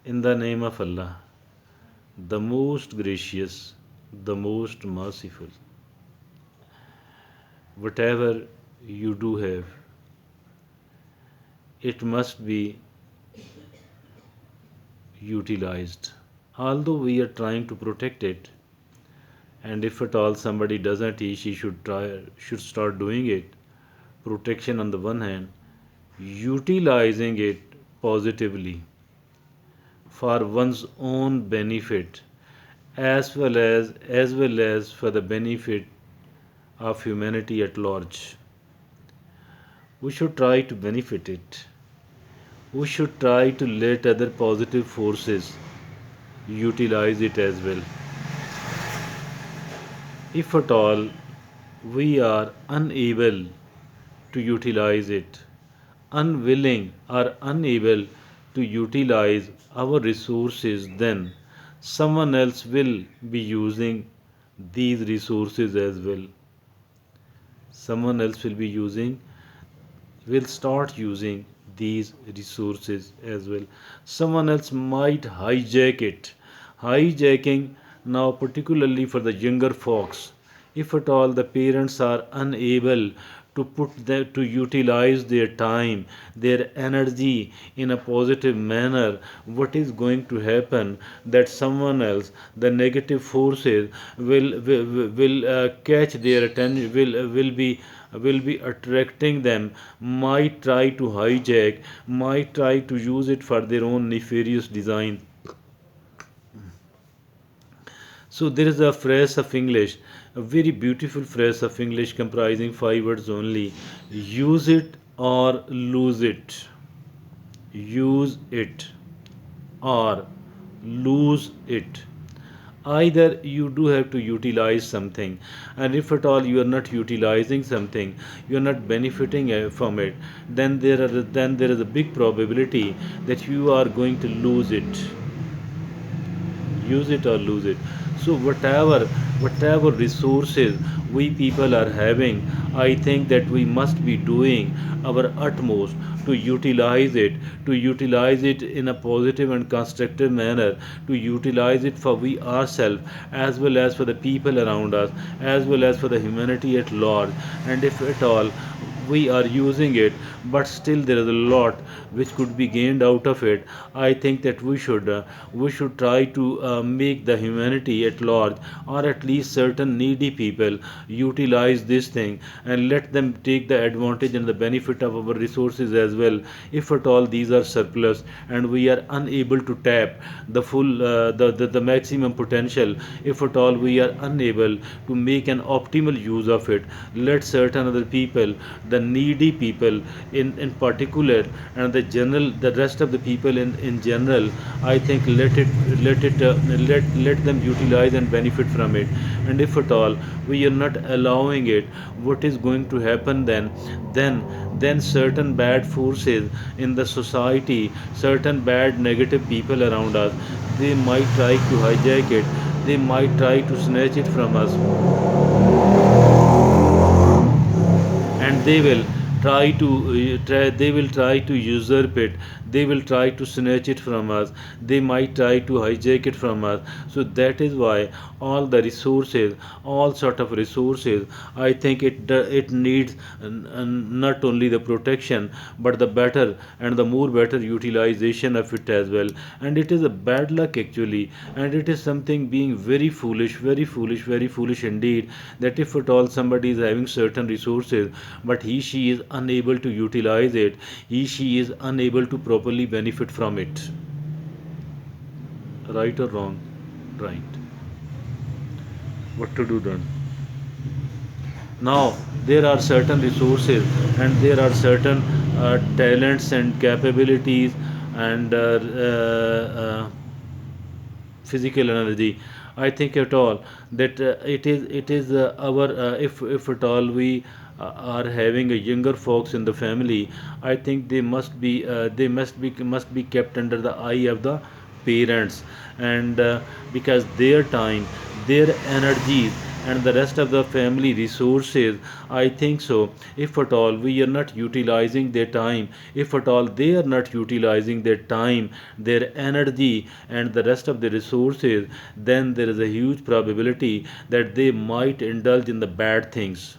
In the name of Allah, the most gracious, the most merciful. Whatever you do have, it must be utilized. Although we are trying to protect it, and if at all somebody doesn't, he she should start doing it. Protection on the one hand, utilizing it positively for one's own benefit, as well as for the benefit of humanity at large. We should try to benefit it. We should try to let other positive forces utilize it as well. If at all we are unable to utilize it, unwilling or unable to utilize our resources, then someone else will be using these resources as well. Someone else will start using these resources as well. Someone else might hijack it. Hijacking now, particularly for the younger folks, if at all the parents are unable to utilize their time, their energy in a positive manner, what is going to happen? That someone else, the negative forces, will catch their attention, will be attracting them, might try to hijack, might try to use it for their own nefarious design. So there is a phrase of English, a very beautiful phrase of English comprising five words only: use it or lose it. Use it or lose it. Either you do have to utilize something, and if at all you are not utilizing something, you are not benefiting from it, then there is a big probability that you are going to lose it. Use it or lose it. So whatever resources we people are having, I think that we must be doing our utmost to utilize it in a positive and constructive manner, to utilize it for we ourselves, as well as for the people around us, as well as for the humanity at large. And if at all we are using it, but still there is a lot which could be gained out of it, I think that we should try to make the humanity at large, or at least certain needy people, utilize this thing and let them take the advantage and the benefit of our resources as well. If at all these are surplus and we are unable to tap the full the maximum potential, if at all we are unable to make an optimal use of it, let certain other people, the needy people in particular, and the rest of the people in general, I think let them utilize and benefit from it. And if at all we are not allowing it, what is going to happen then certain bad forces in the society, certain bad negative people around us, they might try to hijack it, they might try to snatch it from us, and they will try to usurp it, they will try to snatch it from us, they might try to hijack it from us. So that is why all the resources, all sort of resources, I think it needs not only the protection, but the better and the more better utilization of it as well. And it is a bad luck actually, and it is something being very foolish, very foolish, very foolish indeed, that if at all somebody is having certain resources, but he she is unable to utilize it, he she is unable to properly benefit from it. Right or wrong? Right. What to do then? Now there are certain resources, and there are certain talents and capabilities, and physical energy. I think at all that it is our if at all we are having a younger folks in the family, I think they must be kept under the eye of the parents, and because their time, their energies, and the rest of the family resources. I think so. If at all we are not utilizing their time, if at all they are not utilizing their time, their energy, and the rest of the resources, then there is a huge probability that they might indulge in the bad things.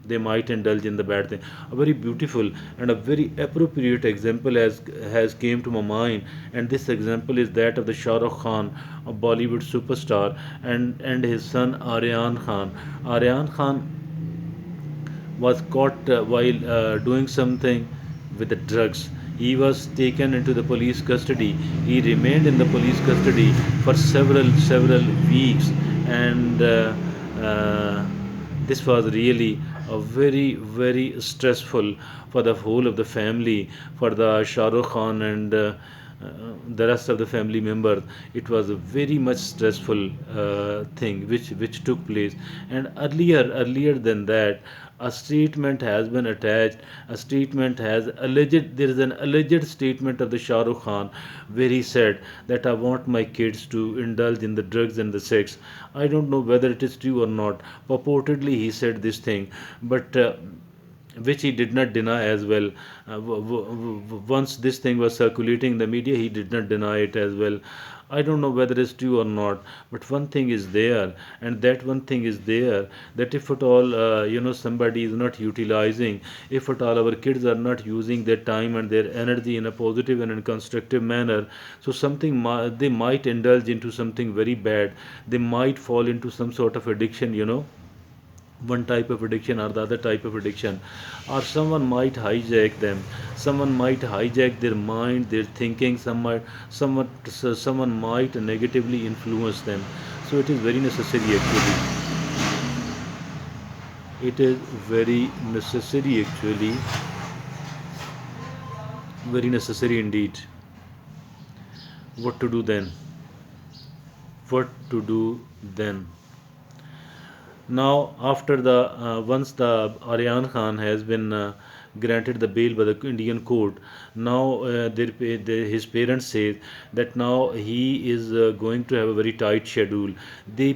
They might indulge in the bad thing. A very beautiful and a very appropriate example has came to my mind, and this example is that of the Shah Rukh Khan, a Bollywood superstar, and his son Aryan Khan. Aryan Khan was caught while doing something with the drugs. He was taken into the police custody. He remained in the police custody for several weeks, and uh, this was really a very stressful for the whole of the family, for the Shah Rukh Khan and the rest of the family members. It was a very much stressful thing which took place. And earlier than that, a statement has been attached. A statement has alleged. There is an alleged statement of the Shah Rukh Khan where he said that I want my kids to indulge in the drugs and the sex. I don't know whether it is true or not. Purportedly, he said this thing, but which he did not deny as well. Once this thing was circulating in the media, he did not deny it as well. I don't know whether it's true or not, but one thing is there, and that one thing is there, that if at all somebody is not utilizing, if at all our kids are not using their time and their energy in a positive and in constructive manner, so they might indulge into something very bad. They might fall into some sort of addiction. One type of addiction or the other type of addiction, or someone might hijack them, someone might hijack their mind, their thinking, someone might negatively influence them. So it is very necessary actually, it is very necessary actually, very necessary indeed. What to do then? What to do then? Now, after the once the Aryan Khan has been granted the bail by the Indian court, now his parents say that now he is going to have a very tight schedule. The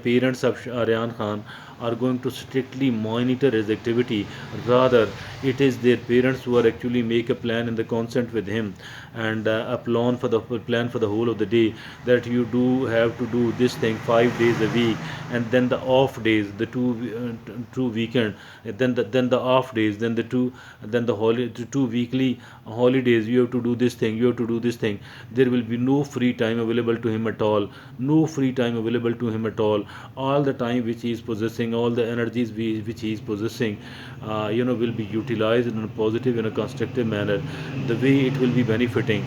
parents of Aryan Khan are going to strictly monitor his activity. Rather, it is their parents who are actually make a plan in the consent with him, and a plan for the whole of the day, that you do have to do this thing 5 days a week, and then the off days, the two weekend, then the off days, then the two weekly holidays. You have to do this thing. You have to do this thing. There will be no free time available to him at all. No free time available to him at all. All the time which he is possessing, all the energies which he is possessing, will be utilized in a positive, in a constructive manner. The way it will be benefiting,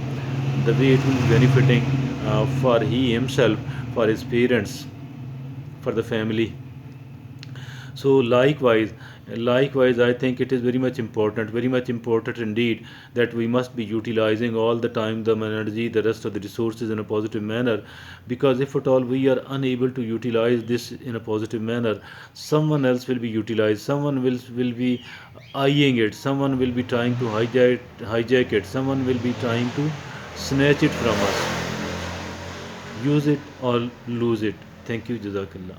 the way it will be benefiting for he himself, for his parents, for the family. So likewise, I think it is very much important indeed, that we must be utilizing all the time, the energy, the rest of the resources in a positive manner. Because if at all we are unable to utilize this in a positive manner, someone else will be utilized. Someone will be eyeing it. Someone will be trying to hijack it. Someone will be trying to snatch it from us. Use it or lose it. Thank you. Jazakallah.